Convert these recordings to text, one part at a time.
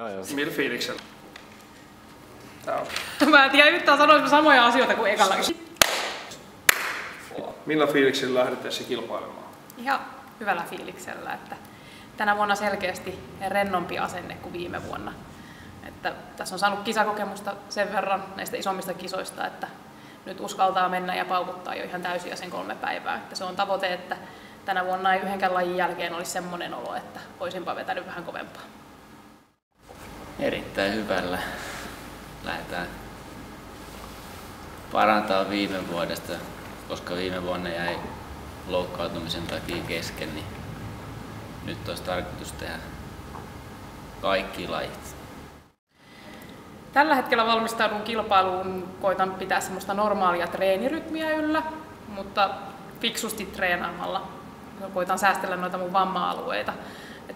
Joo. Millä fiiliksellä? Mä en tiedä yhtään sanoa samoja asioita kuin ekalla. Millä fiiliksellä lähdette se kilpailemaan? Ihan hyvällä fiiliksellä, että tänä vuonna selkeästi rennompi asenne kuin viime vuonna. Että tässä on saanut kisakokemusta sen verran näistä isommista kisoista, että nyt uskaltaa mennä ja paukuttaa jo ihan täysin ja sen 3 päivää. Että se on tavoite, että tänä vuonna ei yhdenkään lajin jälkeen olisi semmoinen olo, että olisinpa vetänyt vähän kovempaa. Erittäin hyvällä. Lähdetään parantamaan viime vuodesta, koska viime vuonna jäi loukkaantumisen takia kesken, niin nyt olisi tarkoitus tehdä kaikki lajit. Tällä hetkellä valmistaudun kilpailuun, koitan pitää semmoista normaalia treenirytmiä yllä, mutta fiksusti treenaamalla. Koitan säästellä noita mun vamma-alueita.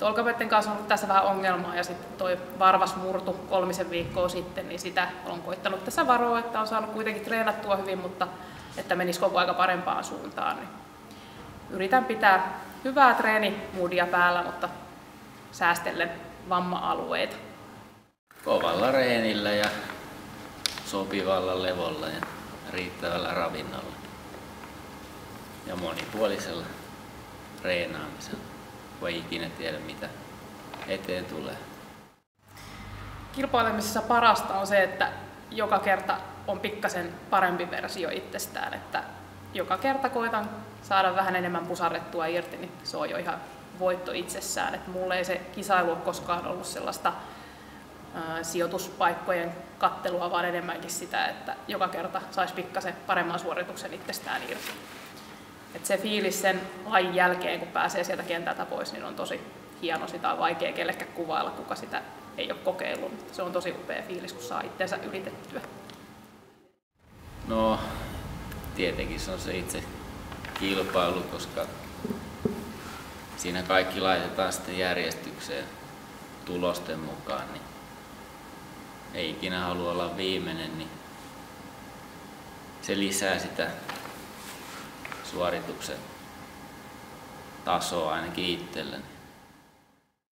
Olkapäitten kanssa on ollut tässä vähän ongelmaa ja sitten toi varvas murtu 3 viikkoa sitten, niin sitä olen koittanut tässä varoa, että on saanut kuitenkin treenattua hyvin, mutta että menisi koko aika parempaan suuntaan. Niin yritän pitää hyvää treenimoodia päällä, mutta säästellen vamma-alueita. Kovalla reenillä ja sopivalla levolla ja riittävällä ravinnolla ja monipuolisella treenaamisella. Voi ikinä tiedä, mitä eteen tulee. Kilpailemisessa parasta on se, että joka kerta on pikkasen parempi versio itsestään. Että joka kerta koitan saada vähän enemmän pusarrettua irti, niin se on jo ihan voitto itsessään. Että mulle ei se kisailu ole koskaan ollut sellaista sijoituspaikkojen kattelua, vaan enemmänkin sitä, että joka kerta saisi pikkasen paremman suorituksen itsestään irti. Et se fiilis sen lajin jälkeen, kun pääsee sieltä kentältä pois, niin on tosi hieno. Sitä on vaikea kellekään kuvailla, kuka sitä ei ole kokeillut. Se on tosi upea fiilis, kun saa itseensä ylitettyä. No, tietenkin se on se itse kilpailu, koska siinä kaikki laitetaan sitten järjestykseen tulosten mukaan. Niin ei ikinä halua olla viimeinen, niin se lisää sitä suorituksen tasoa ainakin itselleni.